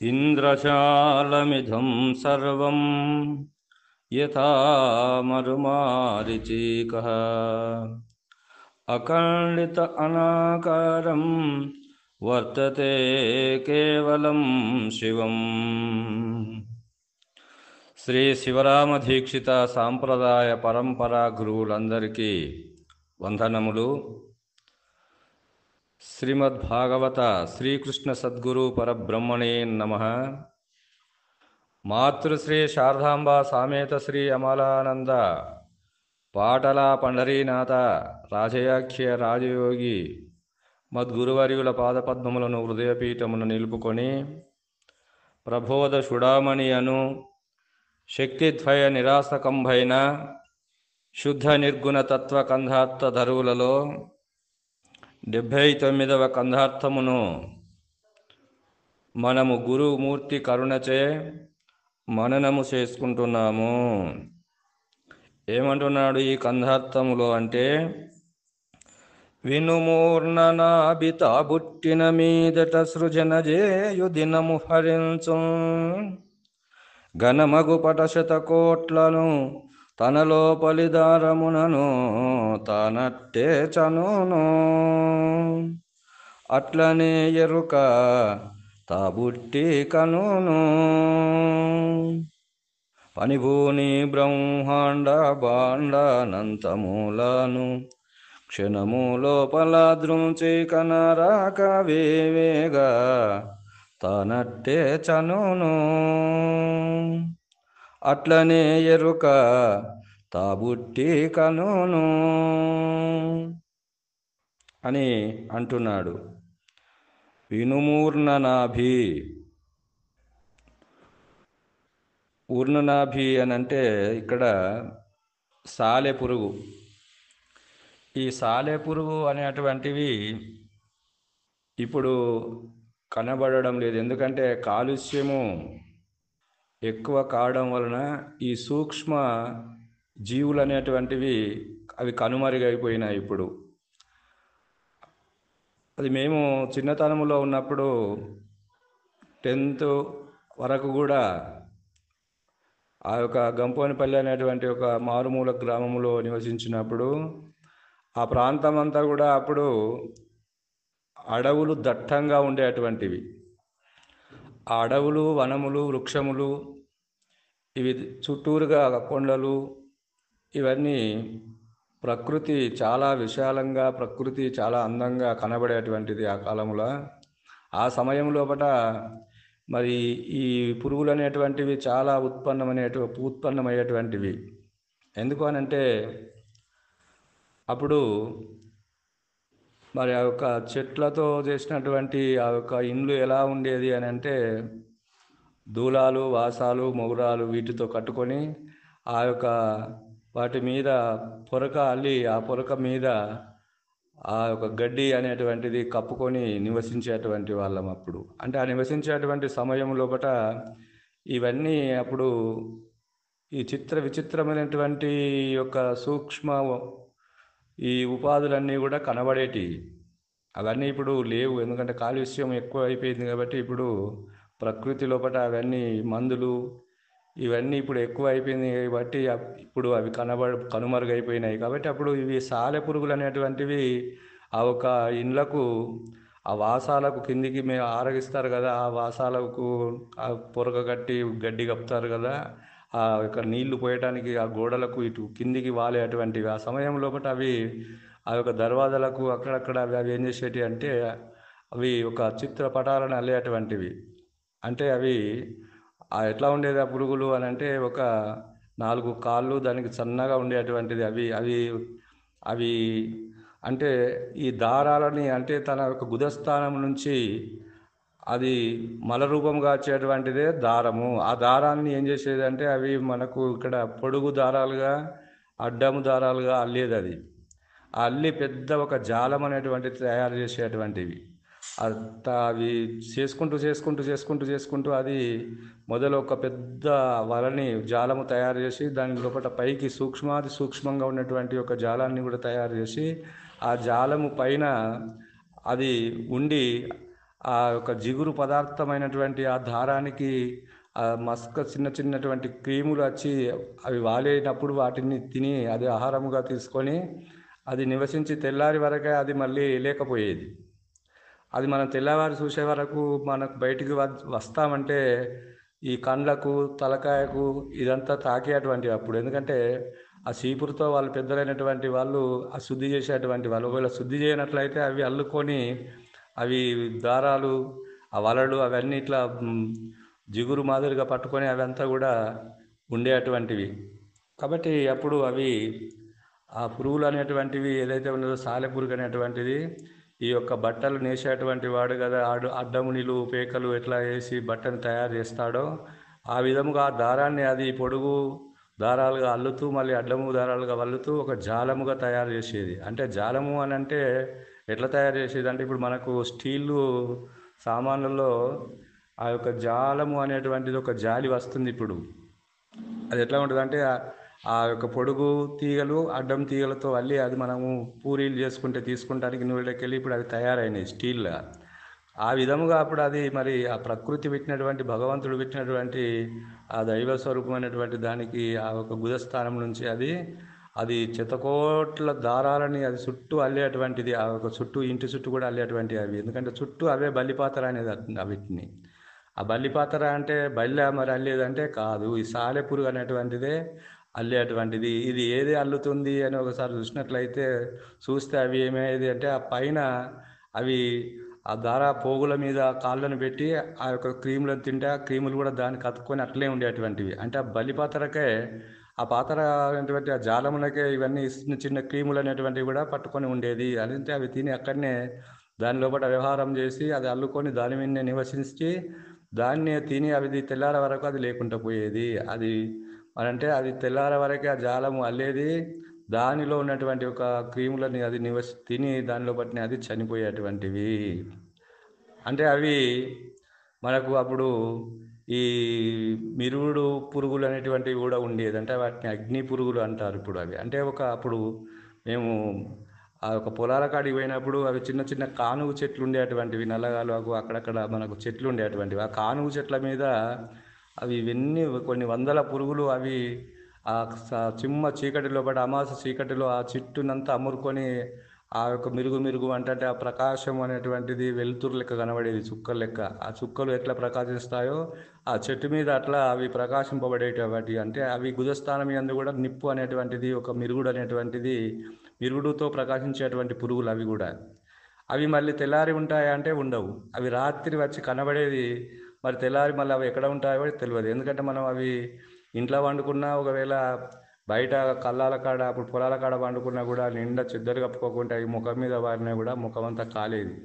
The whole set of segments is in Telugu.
ఇంద్రజాలమిధం సర్వం యథా మరుమారీచికః అఖండిత అనాకారం వర్తతే కేవలం శివం. శ్రీ శివరామ దీక్షిత సాంప్రదాయ పరంపరా గురువులందరికీ వందనములు. శ్రీమద్భాగవత శ్రీకృష్ణ సద్గురు పరబ్రహ్మణే నమః. మాతృశ్రీ శారదాంబ సామేత శ్రీ అమలానంద పాటల పండరీనాథ రాజయాఖ్య రాజయోగి మద్గురువర్యుల పాదపద్మములను హృదయపీఠమును నిలుపుకొని ప్రబోధ చూడామణి అను శక్తిద్వయ నిరాసకంభైన శుద్ధ నిర్గుణ తత్వ కంధార్థ ధరువులలో 79వ కంధార్థమును మనము గురుమూర్తి కరుణచే మననము చేసుకుంటున్నాము. ఏమంటున్నాడు ఈ కంధార్థములో అంటే, వినుమూర్ణనాభిత బుట్టిన మీదట సృజన చేయు దినము హరించు ఘనమగు పటశతకోట్లను తన లోపలి దారమునను తానట్టే చనును అట్లనే ఎరుక తాబుట్టి కనును పనిభూని బ్రహ్మాండ బాండానంతమూలను క్షణము లోపల దృంచి కనరాక వేవేగా తానట్టే చనును అట్లనే ఎరుక తాబుట్టి కనును అని అంటున్నాడు. వినుమూర్ణనాభి, ఊర్ణనాభి అని అంటే ఇక్కడ సాలెపురుగు. ఈ సాలెపురుగు అనేటువంటివి ఇప్పుడు కనబడడం లేదు. ఎందుకంటే కాలుష్యము ఎక్కువ కావడం వలన ఈ సూక్ష్మ జీవులు అనేటువంటివి అవి కనుమరుగైపోయినాయి. ఇప్పుడు అది మేము చిన్నతనంలో ఉన్నప్పుడు 10th వరకు కూడా ఆ యొక్క గంపోనిపల్లి అనేటువంటి ఒక మారుమూల గ్రామంలో నివసించినప్పుడు ఆ ప్రాంతం అంతా కూడా అప్పుడు అడవులు దట్టంగా ఉండేటువంటివి. ఆ అడవులు, వనములు, వృక్షములు, ఇవి చుట్టూరుగా కొండలు, ఇవన్నీ ప్రకృతి చాలా విశాలంగా, ప్రకృతి చాలా అందంగా కనబడేటువంటిది ఆ కాలంలో. ఆ సమయం లోపల మరి ఈ పురుగులు అనేటువంటివి చాలా ఉత్పన్నమయ్యేటువంటివి. ఎందుకు అనంటే అప్పుడు మరి ఆ యొక్క చెట్లతో చేసినటువంటి ఆ యొక్క ఇండ్లు ఎలా ఉండేది అని అంటే దూలాలు, వాసాలు, మొగురాలు వీటితో కట్టుకొని ఆ యొక్క వాటి మీద పొరక అల్లి ఆ పొరక మీద ఆ యొక్క గడ్డి అనేటువంటిది కప్పుకొని నివసించేటువంటి వాళ్ళం అప్పుడు. అంటే ఆ నివసించేటువంటి సమయం లోపల ఇవన్నీ అప్పుడు ఈ విచిత్రమైనటువంటి యొక్క సూక్ష్మ ఈ ఉపాధులన్నీ కూడా కనబడేటివి. అవన్నీ ఇప్పుడు లేవు. ఎందుకంటే కాలుష్యం ఎక్కువ అయిపోయింది కాబట్టి ఇప్పుడు ప్రకృతి లోపల అవన్నీ మందులు ఇవన్నీ ఇప్పుడు ఎక్కువ అయిపోయింది కాబట్టి ఇప్పుడు అవి కనుమరుగైపోయినాయి. కాబట్టి అప్పుడు ఇవి సాలెపురుగులు అనేటువంటివి ఆ ఒక ఇండ్లకు, ఆ వాసాలకు కిందికి మేము ఆరగిస్తారు కదా, ఆ వాసాలకు ఆ పొరక కట్టి గడ్డి కప్పుతారు కదా, ఆ యొక్క నీళ్లు పోయటానికి ఆ గోడలకు ఇటు కిందికి వాలేటువంటివి. ఆ సమయం లోపల అవి ఆ యొక్క దర్వాజలకు అక్కడక్కడ అవి ఏం చేసేటివి అంటే అవి ఒక చిత్రపటాలను అల్లేటువంటివి. అంటే అవి ఎట్లా ఉండేది ఆ పురుగులు అని అంటే ఒక 4 కాళ్ళు దానికి సన్నగా ఉండేటువంటిది. అవి అవి అవి అంటే ఈ దారాలని అంటే తన యొక్క గుదస్థానం నుంచి అది మల రూపంగా వచ్చేటువంటిదే దారము. ఆ దారాన్ని ఏం చేసేది అంటే అవి మనకు ఇక్కడ పొడుగు దారాలుగా, అడ్డము దారాలుగా అల్లేది. అది అల్లి పెద్ద ఒక జాలం అనేటువంటిది తయారు చేసేటువంటివి. అవి చేసుకుంటూ అది మొదలు ఒక పెద్ద వలని జాలము తయారు చేసి దాని లోపల పైకి సూక్ష్మాతి సూక్ష్మంగా ఉన్నటువంటి ఒక జాలాన్ని కూడా తయారు చేసి ఆ జాలము పైన అది ఉండి ఆ యొక్క జిగురు పదార్థమైనటువంటి ఆ దారానికి మస్క చిన్నటువంటి క్రీములు వచ్చి అవి వాలేనప్పుడు వాటిని తిని అది ఆహారముగా తీసుకొని అది నివసించి తెల్లారి వరకే అది మళ్ళీ లేకపోయేది. అది మనం తెల్లవారు చూసే వరకు మనకు బయటికి వస్తామంటే ఈ కండ్లకు తలకాయకు ఇదంతా తాకేటువంటి అప్పుడు. ఎందుకంటే ఆ చీపురుతో వాళ్ళు పెద్దలైనటువంటి వాళ్ళు ఆ శుద్ధి చేసేటువంటి వాళ్ళు. ఒకవేళ శుద్ధి చేయనట్లయితే అవి అల్లుకొని అవి దారాలు ఆ వలలు అవన్నీ ఇట్లా జిగురు మాదిరిగా పట్టుకొని అవంతా కూడా ఉండేటువంటివి. కాబట్టి అప్పుడు అవి ఆ పురుగులు అనేటువంటివి ఏదైతే ఉన్నదో సాలెపురుగు అనేటువంటిది ఈ యొక్క బట్టలు నేసేటువంటి వాడు కదా అడ్డమునిలు పేకలు ఎట్లా వేసి బట్టను తయారు చేస్తాడో ఆ విధముగా ఆ దారాన్ని అది పొడుగు దారాలుగా అల్లుతూ మళ్ళీ అడ్డము దారాలుగా వల్లుతూ ఒక జాలముగా తయారు చేసేది. అంటే జాలము అని అంటే ఎట్లా తయారు చేసేది అంటే ఇప్పుడు మనకు స్టీలు సామాన్లలో ఆ యొక్క జాలము అనేటువంటిది ఒక జాలి వస్తుంది. ఇప్పుడు అది ఎట్లా ఉంటుంది అంటే ఆ యొక్క పొడుగు తీగలు అడ్డం తీగలతో అల్లి అది మనము పూరీలు చేసుకుంటే తీసుకుంటానికి నూనెలోకి వెళ్ళి ఇప్పుడు అది తయారైనవి స్టీల్గా. ఆ విధముగా అప్పుడు అది మరి ఆ ప్రకృతి పెట్టినటువంటి భగవంతుడు పెట్టినటువంటి ఆ దైవ స్వరూపమైనటువంటి దానికి ఆ ఒక గుదస్థానం నుంచి అది చెతకోట్ల దారాలని అది చుట్టూ అల్లేటువంటిది. ఆ ఒక చుట్టూ ఇంటి చుట్టూ కూడా అల్లేటువంటి అవి. ఎందుకంటే చుట్టూ అవే బల్లిపాతర అనేది వీటిని. ఆ బల్లిపాతర అంటే బల్లె మరి అల్లేదంటే కాదు, ఈ సాలెపురుగు అనేటువంటిదే అల్లేటువంటిది. ఇది ఏది అల్లుతుంది అని ఒకసారి చూస్తే అవి ఏమయ్యేది అంటే ఆ పైన అవి ఆ దారా పోగుల మీద కాళ్ళను పెట్టి ఆ యొక్క క్రీములను తింటే ఆ క్రీములు కూడా దానికి అతుక్కొని అట్లే ఉండేటువంటివి. అంటే ఆ బలిపాతరకే ఆ పాతర అనేటువంటి ఆ జాలములకే ఇవన్నీ చిన్న క్రీములు అనేటువంటివి కూడా పట్టుకొని ఉండేది. అంటే అవి తిని అక్కడనే దాని లోపల వ్యవహారం చేసి అది అల్లుకొని దాని మీదనే నివసించి దాన్నే తిని అవి తెల్లార వరకు అది లేకుండా పోయేది. అది అంటే అది తెల్లార వరకే ఆ జాలము అల్లేది. దానిలో ఉన్నటువంటి ఒక క్రీములని అది తిని దానిలో పట్టిన అది చనిపోయేటువంటివి. అంటే అవి మనకు అప్పుడు ఈ మిరుడు పురుగులు అనేటువంటివి కూడా ఉండేది. అంటే వాటిని అగ్ని పురుగులు అంటారు ఇప్పుడు అవి. అంటే అప్పుడు మేము ఆ యొక్క పొలాల కాడికి పోయినప్పుడు అవి చిన్న కానుగు చెట్లు ఉండేటువంటివి, నల్లగాలు అక్కడక్కడ మనకు చెట్లు ఉండేటువంటివి. ఆ కానుగు చెట్ల మీద ఇవన్నీ కొన్ని వందల పురుగులు అవి ఆ చిమ్మ చీకటిలో పడి అమాస చీకటిలో ఆ చెట్టునంతా అమ్మురుకొని ఆ యొక్క మిరుగు అంటే ఆ ప్రకాశం అనేటువంటిది వెలుతురు లెక్క కనబడేది, చుక్కల లెక్క. ఆ చుక్కలు ఎట్లా ప్రకాశిస్తాయో ఆ చెట్టు మీద అట్లా అవి ప్రకాశింపబడేటువంటి. అంటే అవి గుదస్థానం యందు కూడా నిప్పు అనేటువంటిది ఒక మిరుగుడు అనేటువంటిది మిరుగుడుతో ప్రకాశించేటువంటి పురుగులు అవి కూడా. అవి మళ్ళీ తెల్లారి ఉంటాయా అంటే ఉండవు. అవి రాత్రి వచ్చి కనబడేది, మరి తెల్లారి మళ్ళీ అవి ఎక్కడ ఉంటాయో తెలియదు. ఎందుకంటే మనం అవి ఇంట్లో వండుకున్నా, ఒకవేళ బయట కళ్ళాల కాడ అప్పుడు పొలాల కాడ వండుకున్నా కూడా నిండా చెద్దరు కప్పుకోకుండా అవి ముఖం మీద వారినా కూడా ముఖం అంతా కాలేది.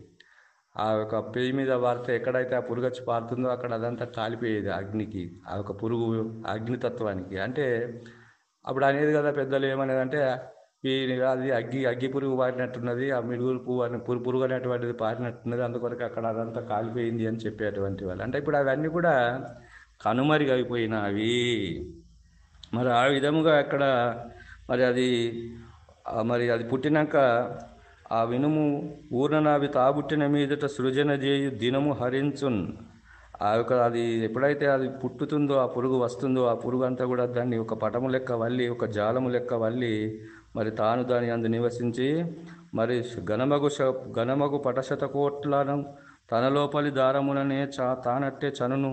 ఆ యొక్క పెయ్యి మీద వారితే ఎక్కడైతే ఆ పురుగు వచ్చి పారుతుందో అక్కడ అదంతా కాలిపోయేది అగ్నికి, ఆ యొక్క పురుగు అగ్నితత్వానికి. అంటే అప్పుడు అనేది కదా పెద్దలు ఏమనేది అంటే అది అగ్గి పురుగు పారినట్టున్నది, ఆ మిడుగురు పువ్వు అని పురుగు అనేటువంటిది పారినట్టున్నది, అందుకొరకు అక్కడ అదంతా కాలిపోయింది అని చెప్పేటువంటి వాళ్ళు. అంటే ఇప్పుడు అవన్నీ కూడా కనుమరుగైపోయినవి. మరి ఆ విధముగా అక్కడ మరి అది పుట్టినాక ఆ వినుము ఊర్ననావి తాబుట్టిన మీదట సృజన చేయు దినము హరించున్. ఆ యొక్క అది ఎప్పుడైతే అది పుట్టుతుందో ఆ పురుగు వస్తుందో ఆ పురుగు అంతా కూడా దాన్ని ఒక పటము లెక్క వల్లి ఒక జాలము లెక్క వల్లి మరి తాను దాని అందు నివసించి మరి ఘనమగు పటశతకోట్లను తన లోపలి దారముననే తానట్టే చనును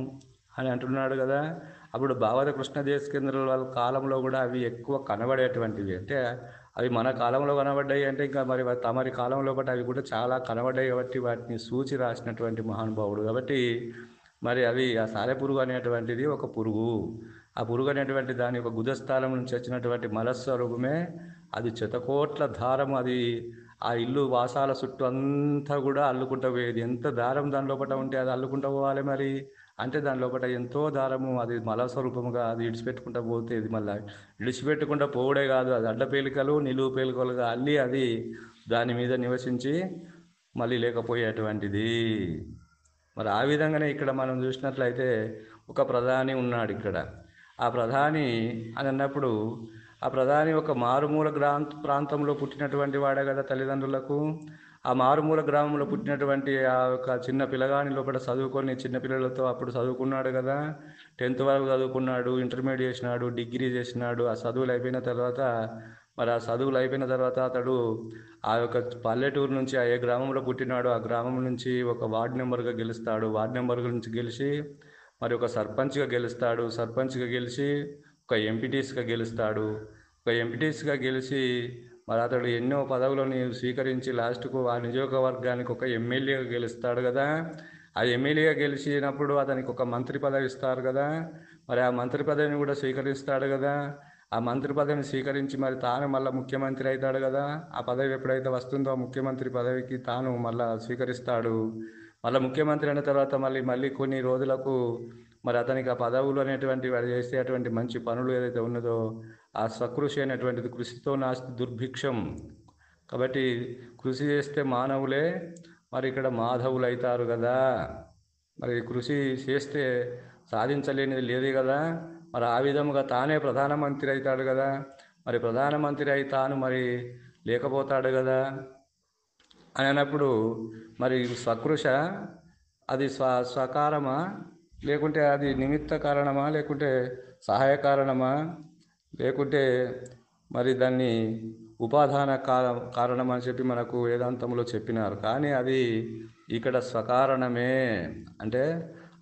అని అంటున్నాడు కదా. అప్పుడు భావత కృష్ణదేశకేంద్రుల వాళ్ళ కాలంలో కూడా అవి ఎక్కువ కనబడేటువంటివి. అంటే అవి మన కాలంలో కనబడ్డాయి అంటే ఇంకా మరి తమరి కాలంలో బట్టి అవి కూడా చాలా కనబడ్డాయి కాబట్టి వాటిని సూచి రాసినటువంటి మహానుభావుడు కాబట్టి మరి అవి ఆ సాలెపురుగు అనేటువంటిది ఒక పురుగు. ఆ పురుగు అనేటువంటి దాని యొక్క గుదస్థానం నుంచి వచ్చినటువంటి మలస్వరూపమే అది శతకోట్ల దారం. అది ఆ ఇల్లు వాసాల చుట్టూ అంతా కూడా అల్లుకుంటూ పోయేది. ఎంత దారం దాని లోపల ఉంటే అది అల్లుకుంటూ పోవాలి మరి. అంటే దాని లోపల ఎంతో దారము అది మలస్వరూపముగా అది ఇడిచిపెట్టుకుంటూ పోతేది. మళ్ళీ ఇడిచిపెట్టుకుంటూ పోవడే కాదు, అది అడ్డపేలికలు నిలువు పేలికలుగా అల్లి అది దాని మీద నివసించి మళ్ళీ లేకపోయేటువంటిది. మరి ఆ విధంగానే ఇక్కడ మనం చూసినట్లయితే ఒక ప్రధాని ఉన్నాడు ఇక్కడ. ఆ ప్రధాని అని అన్నప్పుడు ఆ ప్రధాని ఒక మారుమూల ప్రాంతంలో పుట్టినటువంటి వాడే కదా తల్లిదండ్రులకు. ఆ మారుమూల గ్రామంలో పుట్టినటువంటి ఆ యొక్క చిన్న పిల్లగాని లోపల చదువుకొని చిన్నపిల్లలతో అప్పుడు చదువుకున్నాడు కదా, 10th వరకు చదువుకున్నాడు, ఇంటర్మీడియట్ చేసినాడు, డిగ్రీ చేసినాడు. ఆ చదువులు అయిపోయిన తర్వాత మరి ఆ చదువులు అయిపోయిన తర్వాత అతడు ఆ యొక్క పల్లెటూరు నుంచి ఏ గ్రామంలో పుట్టినాడో ఆ గ్రామం నుంచి ఒక వార్డు మెంబర్గా గెలుస్తాడు. వార్డు మెంబర్ నుంచి గెలిచి మరి ఒక సర్పంచ్గా గెలుస్తాడు. సర్పంచ్గా గెలిచి ఒక ఎంపీటీస్గా గెలుస్తాడు. ఒక ఎంపీటీస్గా గెలిచి మరి అతడు ఎన్నో పదవులను స్వీకరించి లాస్ట్కు ఆ నియోజకవర్గానికి ఒక ఎమ్మెల్యేగా గెలుస్తాడు కదా. ఆ ఎమ్మెల్యేగా గెలిచినప్పుడు అతనికి ఒక మంత్రి పదవి ఇస్తారు కదా. మరి ఆ మంత్రి పదవిని కూడా స్వీకరిస్తాడు కదా. ఆ మంత్రి పదవిని స్వీకరించి మరి తాను మళ్ళీ ముఖ్యమంత్రి అవుతాడు కదా. ఆ పదవి ఎప్పుడైతే వస్తుందో ఆ ముఖ్యమంత్రి పదవికి తాను మళ్ళీ స్వీకరిస్తాడు. మళ్ళీ ముఖ్యమంత్రి అయిన తర్వాత మళ్ళీ కొన్ని రోజులకు మరి అతనికి ఆ పదవులు అనేటువంటి వాడు చేసేటువంటి మంచి పనులు ఏదైతే ఉన్నదో ఆ సకృషి అనేటువంటిది, కృషితో నాస్తి దుర్భిక్షం. కాబట్టి కృషి చేస్తే మానవులే మరి ఇక్కడ మాధవులు అవుతారు కదా. మరి కృషి చేస్తే సాధించలేనిది లేదు కదా. మరి ఆ విధముగా తానే ప్రధానమంత్రి అవుతాడు కదా. మరి ప్రధానమంత్రి అయి తాను మరి లేకపోతాడు కదా అని అన్నప్పుడు మరి సకృష అది స్వకారమా, లేకుంటే అది నిమిత్త కారణమా, లేకుంటే సహాయ కారణమా, లేకుంటే మరి దాన్ని ఉపాదాన కారణం అని చెప్పి మనకు వేదాంతంలో చెప్పినారు. కానీ అది ఇక్కడ స్వకారణమే. అంటే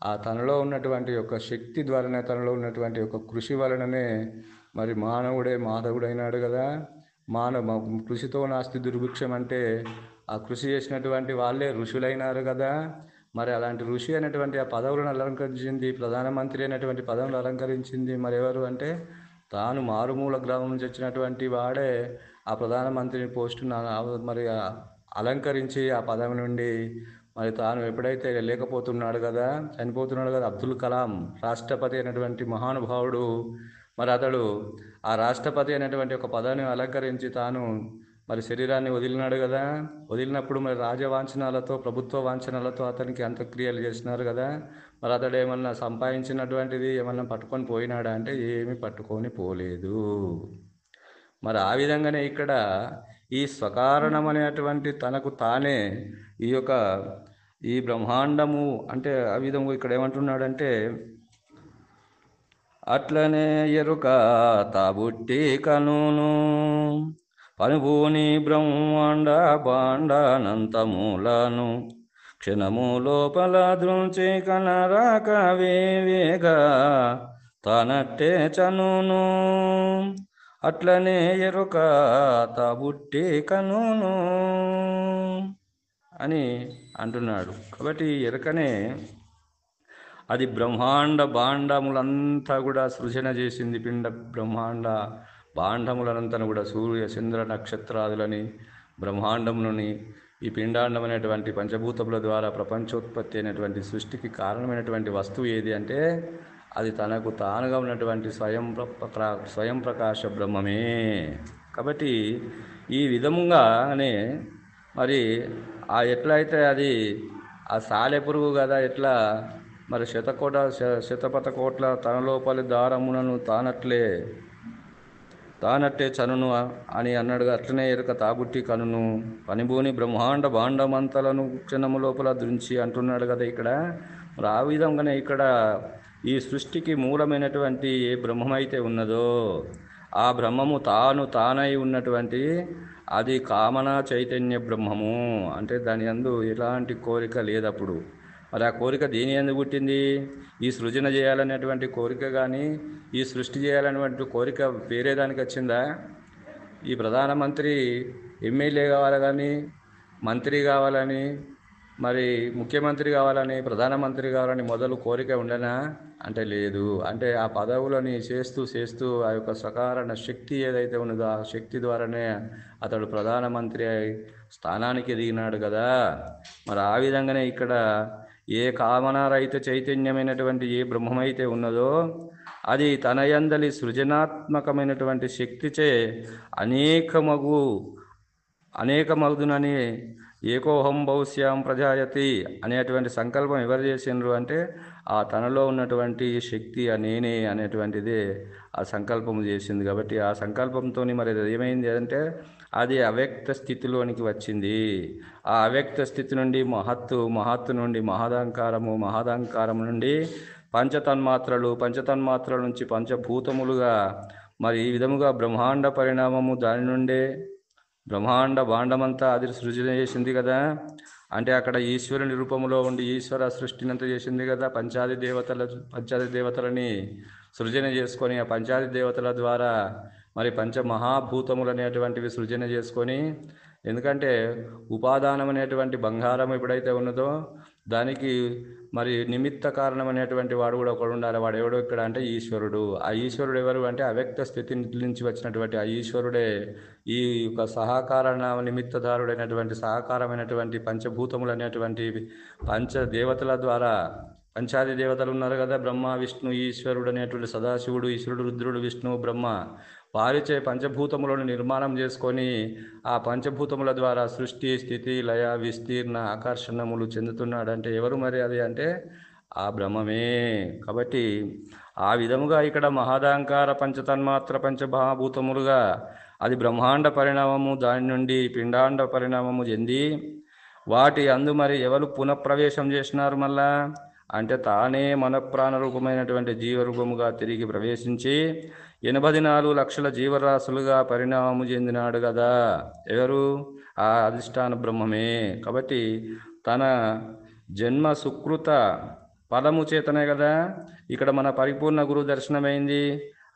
ఆ తనలో ఉన్నటువంటి యొక్క శక్తి ద్వారానే, తనలో ఉన్నటువంటి యొక్క కృషి వలననే మరి మానవుడే మాధవుడైనాడు కదా. కృషితో నాస్తి దుర్భిక్షం అంటే ఆ కృషి చేసినటువంటి వాళ్ళే ఋషులైనారు కదా. మరి అలాంటి ఋషి అనేటువంటి ఆ పదవులను అలంకరించింది, ప్రధానమంత్రి అనేటువంటి పదవులను అలంకరించింది మరి ఎవరు అంటే తాను మారుమూల గ్రామం నుంచి వచ్చినటువంటి వాడే ఆ ప్రధానమంత్రిని పోస్టును మరి అలంకరించి ఆ పదవి నుండి మరి తాను ఎప్పుడైతే లేకపోతున్నాడు కదా, చనిపోతున్నాడు కదా, అబ్దుల్ కలాం రాష్ట్రపతి అయినటువంటి మహానుభావుడు మరి అతడు ఆ రాష్ట్రపతి అనేటువంటి ఒక పదవిని అలంకరించి తాను మరి శరీరాన్ని వదిలినాడు కదా. వదిలినప్పుడు మరి రాజవాంఛనాలతో, ప్రభుత్వ వాంఛనాలతో అతనికి అంత్యక్రియలు చేసినారు కదా. మరి అతడు ఏమన్నా సంపాదించినటువంటిది ఏమన్నా పట్టుకొని పోయినాడా అంటే ఏమీ పట్టుకొని పోలేదు. మరి ఆ విధంగానే ఇక్కడ ఈ స్వకారణం అనేటువంటి తనకు తానే ఈ బ్రహ్మాండము అంటే ఆ విధంగా ఇక్కడ ఏమంటున్నాడంటే అట్లనే ఎరుక తాబుట్టి కనును పనుభూని బ్రహ్మాండ బాండానంతమూలను క్షణము లోపల దృంచి కనరాక వేవేగా తానట్టే చనును. అట్లనే ఎరుక తాబుట్టి కనును అని అంటున్నాడు. కాబట్టి ఎరుకనే అది బ్రహ్మాండ భాండములంతా కూడా సృజన చేసింది. పిండ బ్రహ్మాండ భాండములంతా కూడా సూర్య చంద్ర నక్షత్రాదులని బ్రహ్మాండములని ఈ పిండాండం అనేటువంటి పంచభూతముల ద్వారా ప్రపంచోత్పత్తి అయినటువంటి సృష్టికి కారణమైనటువంటి వస్తువు ఏది అంటే అది తనకు తానుగా ఉన్నటువంటి స్వయం ప్రకాశ బ్రహ్మమే. కాబట్టి ఈ విధముగానే మరి ఆ ఎట్లయితే అది ఆ సాలెపురుగు కదా, ఎట్లా మరి శతపథ కోట్ల తన లోపలి దారమునను తానట్టే చనును అని అన్నాడుగా. అట్లనే ఎరుక తాబుట్టి కనును పనిభూని బ్రహ్మాండ భాండమంతలను క్షణము లోపల దృంచి అంటున్నాడు కదా ఇక్కడ. మరి ఆ విధంగానే ఇక్కడ ఈ సృష్టికి మూలమైనటువంటి ఏ బ్రహ్మమైతే ఉన్నదో ఆ బ్రహ్మము తానై ఉన్నటువంటి అది కామనా చైతన్య బ్రహ్మము. అంటే దాని యందు ఎలాంటి కోరిక లేదప్పుడు. మరి ఆ కోరిక దేని యందు పుట్టింది? ఈ సృజన చేయాలనేటువంటి కోరిక కానీ, ఈ సృష్టి చేయాలనేటువంటి కోరిక వేరే దానికి వచ్చిందా? ఈ ప్రధానమంత్రి ఎమ్మెల్యే కావాలి కానీ, మంత్రి కావాలని, మరి ముఖ్యమంత్రి కావాలని, ప్రధానమంత్రి కావాలని మొదలు కోరిక ఉండనా అంటే లేదు. అంటే ఆ పదవులని చేస్తూ ఆ యొక్క సకారణ శక్తి ఏదైతే ఉన్నదో ఆ శక్తి ద్వారానే అతడు ప్రధానమంత్రి స్థానానికి ఎదిగినాడు కదా. మరి ఆ విధంగానే ఇక్కడ ఏ కామనారహిత చైతన్యమైనటువంటి ఏ బ్రహ్మమైతే ఉన్నదో అది తన యందలి సృజనాత్మకమైనటువంటి శక్తిచే అనేకమగు అనేక మగుదునని ఏకోహం భవిష్యాం ప్రజాయతి అనేటువంటి సంకల్పం ఎవరు చేసిండ్రు అంటే ఆ తనలో ఉన్నటువంటి శక్తి ఆ నేనే అనేటువంటిదే ఆ సంకల్పం చేసింది. కాబట్టి ఆ సంకల్పంతో మరి అది ఏమైంది అంటే అది అవ్యక్త స్థితిలోనికి వచ్చింది. ఆ అవ్యక్త స్థితి నుండి మహత్తు నుండి మహదాంకారం నుండి పంచతన్మాత్రల నుంచి పంచభూతములుగా మరి ఈ విధముగా బ్రహ్మాండ పరిణామము దాని నుండే బ్రహ్మాండ భాండమంతా అది సృజన చేసింది కదా. అంటే అక్కడ ఈశ్వరుని రూపంలో ఉండి ఈశ్వర సృష్టినంత చేసింది కదా. పంచాది దేవతలని సృజన చేసుకొని ఆ పంచాది దేవతల ద్వారా మరి పంచమహాభూతములు అనేటువంటివి సృజన చేసుకొని, ఎందుకంటే ఉపాదానం అనేటువంటి బంగారం ఎప్పుడైతే ఉన్నదో దానికి మరి నిమిత్త కారణం అనేటువంటి వాడు కూడా ఒకడు ఉండాలి. వాడు ఎవడో ఇక్కడ అంటే ఈశ్వరుడు. ఆ ఈశ్వరుడు ఎవరు అంటే అవ్యక్త స్థితి నుంచి వచ్చినటువంటి ఆ ఈశ్వరుడే ఈ యొక్క నిమిత్తదారుడైనటువంటి సహకారమైనటువంటి పంచభూతములు అనేటువంటి పంచదేవతల ద్వారా పంచాది దేవతలు ఉన్నారు కదా, బ్రహ్మ విష్ణు ఈశ్వరుడు అనేటువంటి సదాశివుడు, ఈశ్వరుడు రుద్రుడు విష్ణువు బ్రహ్మ, వారిచే పంచభూతములను నిర్మాణం చేసుకొని ఆ పంచభూతముల ద్వారా సృష్టి స్థితి లయ విస్తీర్ణ ఆకర్షణములు చెందుతున్నాడంటే ఎవరు మరి అది అంటే ఆ బ్రహ్మమే. కాబట్టి ఆ విధముగా ఇక్కడ మహదాంకార పంచతన్మాత్ర పంచమహాభూతములుగా అది బ్రహ్మాండ పరిణామము దాని నుండి పిండాండ పరిణామము చెంది వాటి అందు మరి ఎవరు పునఃప్రవేశం చేసినారు మళ్ళా అంటే తానే మన ప్రాణరూపమైనటువంటి జీవరూపముగా తిరిగి ప్రవేశించి 84 లక్షల జీవరాశులుగా పరిణామము చెందినాడు కదా. ఎవరు? ఆ అధిష్టాన బ్రహ్మమే. కాబట్టి తన జన్మ సుకృత ఫలము చేతనే కదా ఇక్కడ మన పరిపూర్ణ గురు దర్శనమైంది.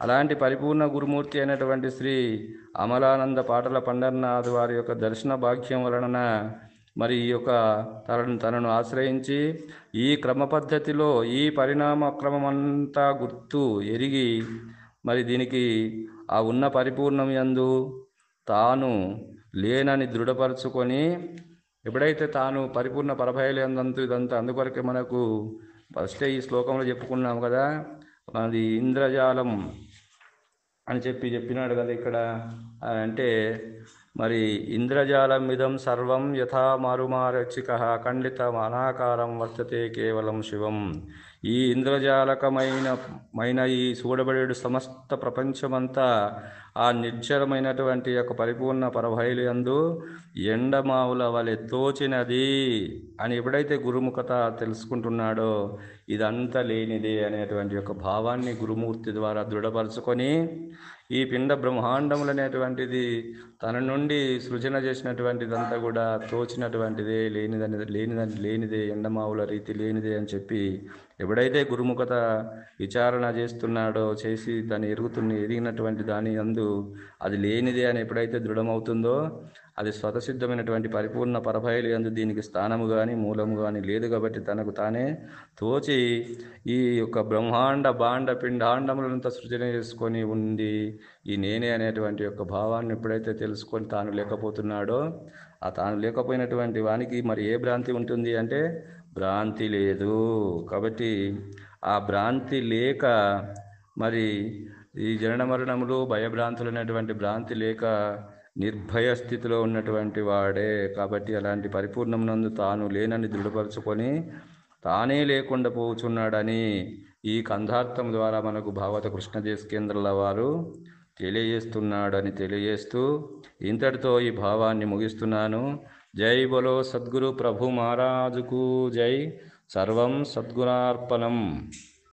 అలాంటి పరిపూర్ణ గురుమూర్తి అయినటువంటి శ్రీ అమలానంద పాటల పండర్నాథ్ వారి యొక్క దర్శన భాగ్యం వలన మరి ఈ యొక్క తనను ఆశ్రయించి ఈ క్రమ పద్ధతిలో ఈ పరిణామ క్రమమంతా గుర్తు ఎరిగి మరి దీనికి ఆ ఉన్న పరిపూర్ణం యందు తాను లేనని దృఢపరుచుకొని ఎప్పుడైతే తాను పరిపూర్ణ పరభయలేందంతు ఇదంతా అందుకొరకే మనకు ఫస్టే ఈ శ్లోకంలో చెప్పుకున్నాం కదా, అది ఇంద్రజాలం అని చెప్పినాడు కదా ఇక్కడ. అంటే మరి ఇంద్రజాలం ఇదం సర్వం యథా మారుమారచిక ఖండిత అనాకారం వర్తతే కేవలం శివం. ఈ ఇంద్రజాలకమైన ఈ చూడబడేడు సమస్త ప్రపంచమంతా ఆ నిర్జలమైనటువంటి యొక్క పరిపూర్ణ పరభైలు యందు ఎండమావుల వలె తోచినది అని ఎప్పుడైతే గురుముఖత తెలుసుకుంటున్నాడో ఇదంతా లేనిదే అనేటువంటి యొక్క భావాన్ని గురుమూర్తి ద్వారా దృఢపరచుకొని ఈ పిండ బ్రహ్మాండములు అనేటువంటిది తన నుండి సృజన చేసినటువంటిదంతా కూడా తోచినటువంటిదే, లేనిదే ఎండమావుల రీతి లేనిదే అని చెప్పి ఎప్పుడైతే గురుముఖత విచారణ చేస్తున్నాడో చేసి దాన్ని ఎరిగినటువంటి దాని యందు అది లేనిదే అని ఎప్పుడైతే దృఢమవుతుందో అది స్వతసిద్ధమైనటువంటి పరిపూర్ణ పరభయలు యందు దీనికి స్థానము కానీ మూలము కానీ లేదు. కాబట్టి తనకు తానే తోచి ఈ యొక్క బ్రహ్మాండ బాండ పిండాండములంతా సృజన చేసుకొని ఉండి ఈ నేనే అనేటువంటి యొక్క భావాన్ని ఎప్పుడైతే తెలుసుకొని తాను లేకపోతున్నాడో ఆ తాను లేకపోయినటువంటి వానికి మరి ఏ భ్రాంతి ఉంటుంది అంటే భ్రాంతి లేదు. కాబట్టి ఆ భ్రాంతి లేక మరి ఈ జనన మరణములు భయభ్రాంతులు అనేటువంటి భ్రాంతి లేక నిర్భయ స్థితిలో ఉన్నటువంటి వాడే. కాబట్టి అలాంటి పరిపూర్ణమునందు తాను లేనని దృఢపరచుకొని తానే లేకుండా పోచున్నాడని ఈ కందార్థం ద్వారా మనకు భాగవత కృష్ణదేశకేంద్రుల వారు తెలియజేస్తున్నాడని తెలియజేస్తూ ఇంతటితో ఈ భావాన్ని ముగిస్తున్నాను. జై బోలో సద్గురు ప్రభు మహారాజుకు జై. సర్వం సద్గుణార్పణం.